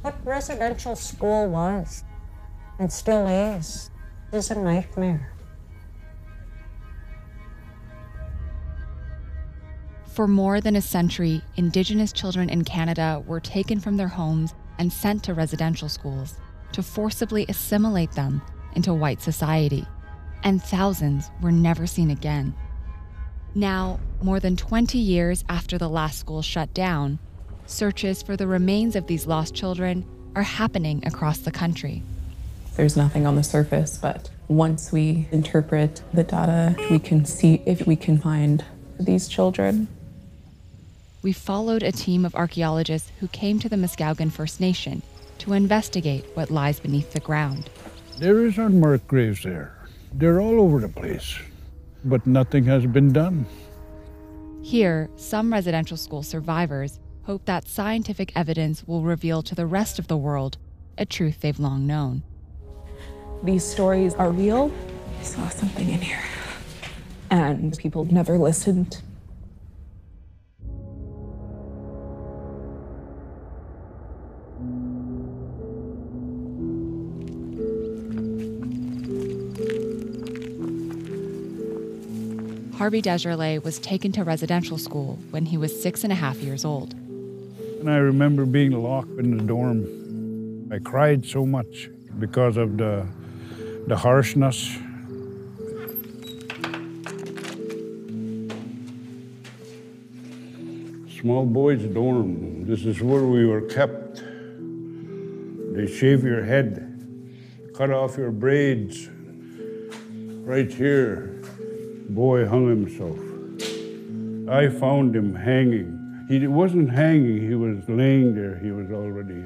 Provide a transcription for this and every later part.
What residential school was, and still is a nightmare. For more than a century, Indigenous children in Canada were taken from their homes and sent to residential schools to forcibly assimilate them into white society, and thousands were never seen again. Now, more than 20 years after the last school shut down, searches for the remains of these lost children are happening across the country. There's nothing on the surface, but once we interpret the data, we can see if we can find these children. We followed a team of archaeologists who came to the Muskowekwan First Nation to investigate what lies beneath the ground. There is unmarked graves there. They're all over the place, but nothing has been done. Here, some residential school survivors hope that scientific evidence will reveal to the rest of the world a truth they've long known. These stories are real. I saw something in here, and people never listened. Harvey Desjardins was taken to residential school when he was 6.5 years old. And I remember being locked in the dorm. I cried so much because of the harshness. Small boys' dorm. This is where we were kept. They shave your head, cut off your braids. Right here, boy hung himself. I found him hanging. He wasn't hanging, he was laying there. He was already.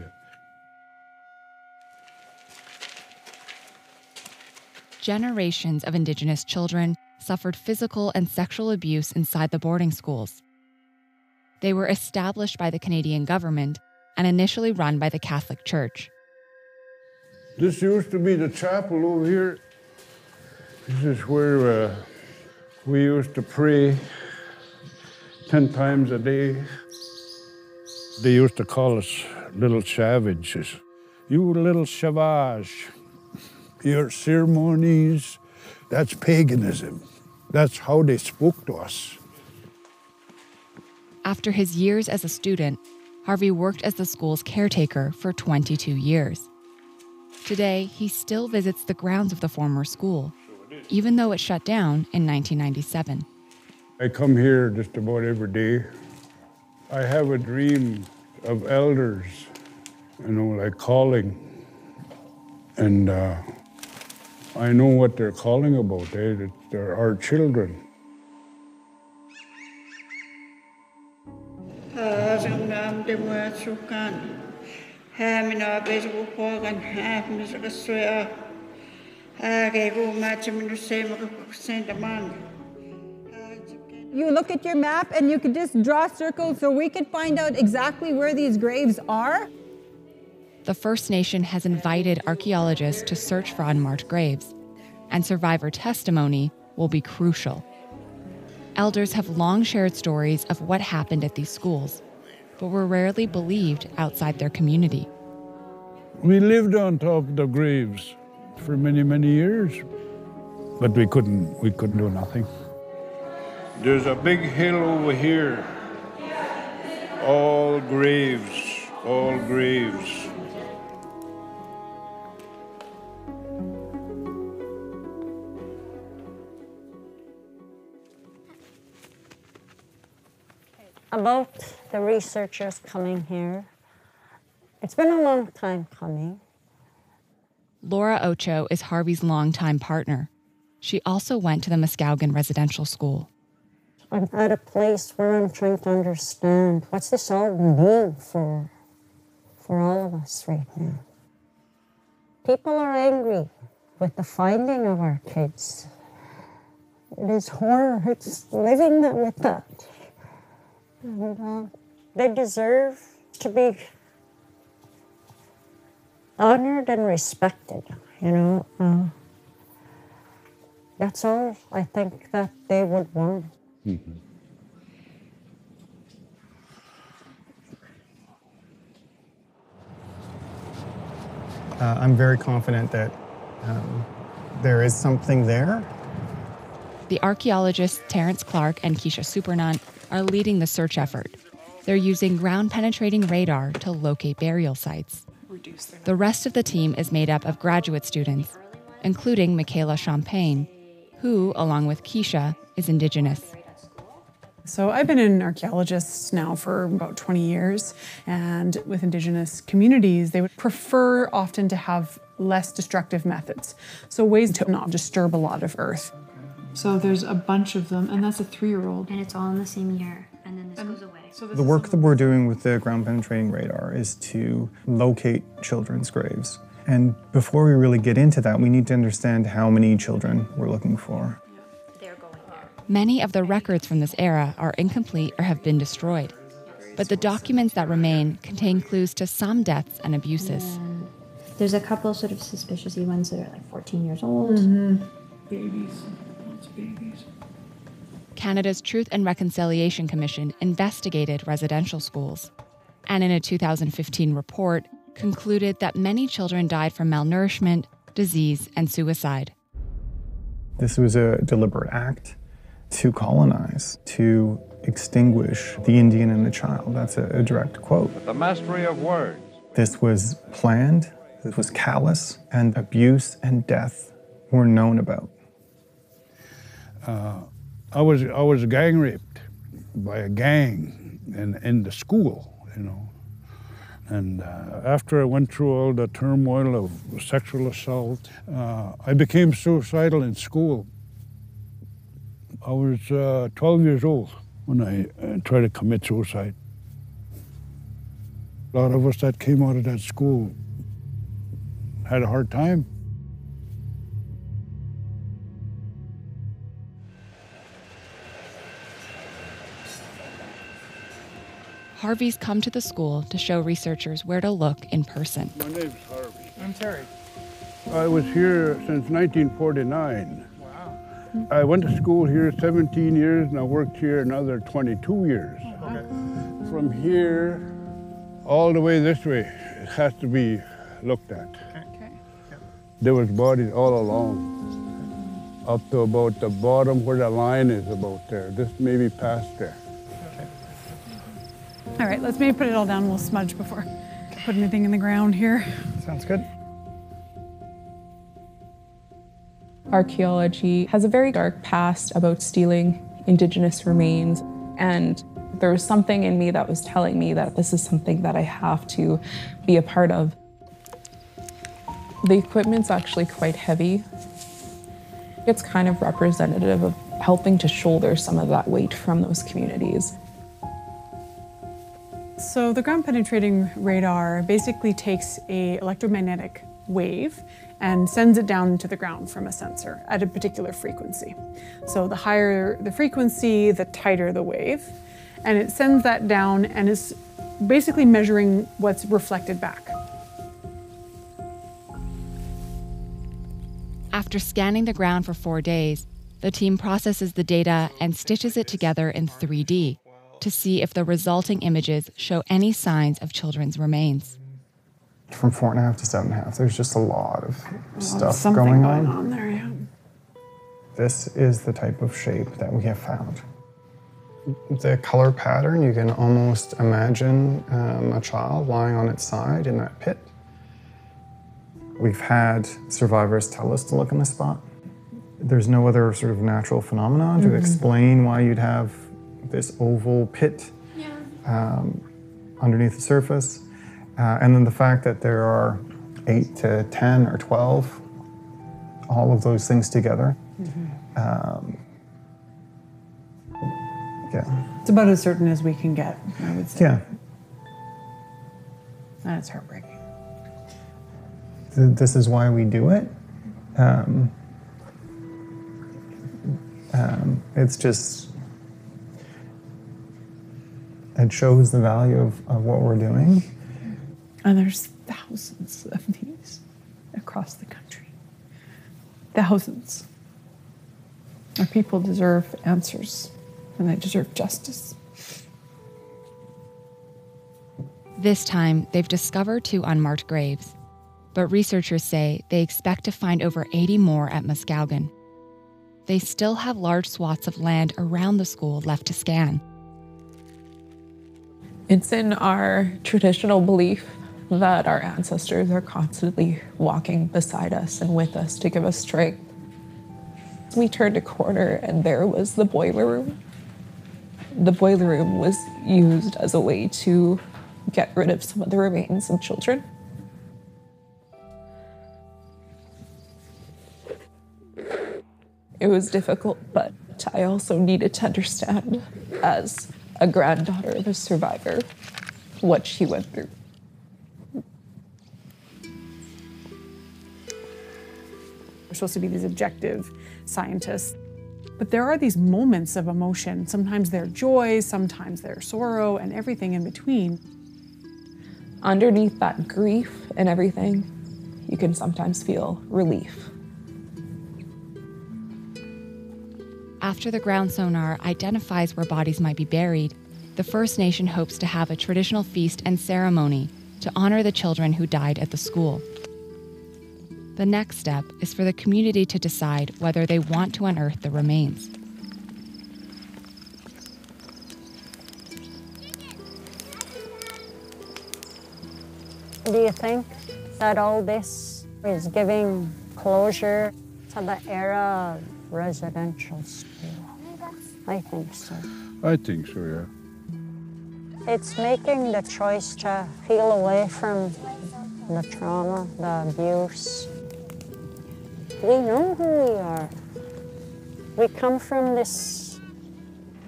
Generations of Indigenous children suffered physical and sexual abuse inside the boarding schools. They were established by the Canadian government and initially run by the Catholic Church. This used to be the chapel over here. This is where we used to pray 10 times a day. They used to call us little savages. You little savage. Your ceremonies, that's paganism. That's how they spoke to us. After his years as a student, Harvey worked as the school's caretaker for 22 years. Today, he still visits the grounds of the former school, even though it shut down in 1997. I come here just about every day. I have a dream of elders, like calling. And I know what they're calling about. They're our children. You look at your map and you could just draw circles so we could find out exactly where these graves are. The First Nation has invited archaeologists to search for unmarked graves, and survivor testimony will be crucial. Elders have long shared stories of what happened at these schools, but were rarely believed outside their community. We lived on top of the graves for many, many years, but we couldn't do nothing. There's a big hill over here. All graves, all graves. About the researchers coming here, it's been a long time coming. Laura Ocho is Harvey's longtime partner. She also went to the Muskowekwan Residential School. I'm at a place where I'm trying to understand what's this all mean for all of us right now. People are angry with the finding of our kids. It is horror. It's living with that. And they deserve to be honored and respected, That's all I think that they would want. Mm-hmm. I'm very confident that there is something there. The archaeologists Terrence Clark and Keisha Supernant are leading the search effort. They're using ground-penetrating radar to locate burial sites. The rest of the team is made up of graduate students, including Michaela Champagne, who, along with Keisha, is Indigenous. So I've been an archaeologist now for about 20 years, and with Indigenous communities, they would prefer often to have less destructive methods, so ways to not disturb a lot of earth. So there's a bunch of them, and that's a 3-year-old. And it's all in the same year, and then this goes away. The work that we're doing with the ground-penetrating radar is to locate children's graves. And before we really get into that, we need to understand how many children we're looking for. Many of the records from this era are incomplete or have been destroyed. But the documents that remain contain clues to some deaths and abuses. And there's a couple sort of suspicious-y ones that are like 14 years old. Babies, lots of babies. Canada's Truth and Reconciliation Commission investigated residential schools, and in a 2015 report, concluded that many children died from malnourishment, disease, and suicide. This was a deliberate act to colonize, to extinguish the Indian and the child. That's a direct quote. The mastery of words. This was planned, this was callous, and abuse and death were known about. I was gang raped by a gang in the school, you know. And after I went through all the turmoil of sexual assault, I became suicidal in school. I was 12 years old when I tried to commit suicide. A lot of us that came out of that school had a hard time. Harvey's come to the school to show researchers where to look in person. My name's Harvey. I'm Terry. I was here since 1949. Wow. I went to school here 17 years and I worked here another 22 years. Okay. From here all the way this way, it has to be looked at. Okay. There was bodies all along, up to about the bottom where the line is about there. This may be past there. All right, let's maybe put it all down. We'll smudge before put anything in the ground here. Sounds good. Archaeology has a very dark past about stealing Indigenous remains, and there was something in me that was telling me that this is something that I have to be a part of. The equipment's actually quite heavy. It's kind of representative of helping to shoulder some of that weight from those communities. So the ground-penetrating radar basically takes an electromagnetic wave and sends it down to the ground from a sensor at a particular frequency. So the higher the frequency, the tighter the wave. And it sends that down and is basically measuring what's reflected back. After scanning the ground for 4 days, the team processes the data and stitches it together in 3D to see if the resulting images show any signs of children's remains. From 4.5 to 7.5, there's just a lot of stuff Something going on. on there, yeah. This is the type of shape that we have found. The color pattern, you can almost imagine a child lying on its side in that pit. We've had survivors tell us to look in the spot. There's no other sort of natural phenomenon to explain why you'd have this oval pit underneath the surface. And then the fact that there are 8 to 10 or 12, all of those things together. Yeah. It's about as certain as we can get, I would say. Yeah. That's heartbreaking. This is why we do it. It's just, it shows the value of what we're doing. And there's thousands of these across the country. Thousands. Our people deserve answers, and they deserve justice. This time, they've discovered 2 unmarked graves. but researchers say they expect to find over 80 more at Muskowekwan. They still have large swaths of land around the school left to scan. It's in our traditional belief that our ancestors are constantly walking beside us and with us to give us strength. We turned a corner and there was the boiler room. The boiler room was used as a way to get rid of some of the remains of children. It was difficult, but I also needed to understand, as a granddaughter of a survivor, what she went through. We're supposed to be these objective scientists, but there are these moments of emotion. Sometimes they're joy, sometimes they're sorrow, and everything in between. Underneath that grief and everything, you can sometimes feel relief. After the ground sonar identifies where bodies might be buried, the First Nation hopes to have a traditional feast and ceremony to honor the children who died at the school. The next step is for the community to decide whether they want to unearth the remains. Do you think that all this is giving closure to the era of residential school? I think so. I think so, yeah. It's making the choice to peel away from the trauma, the abuse. We know who we are. We come from this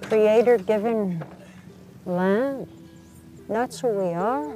creator-given land. That's who we are.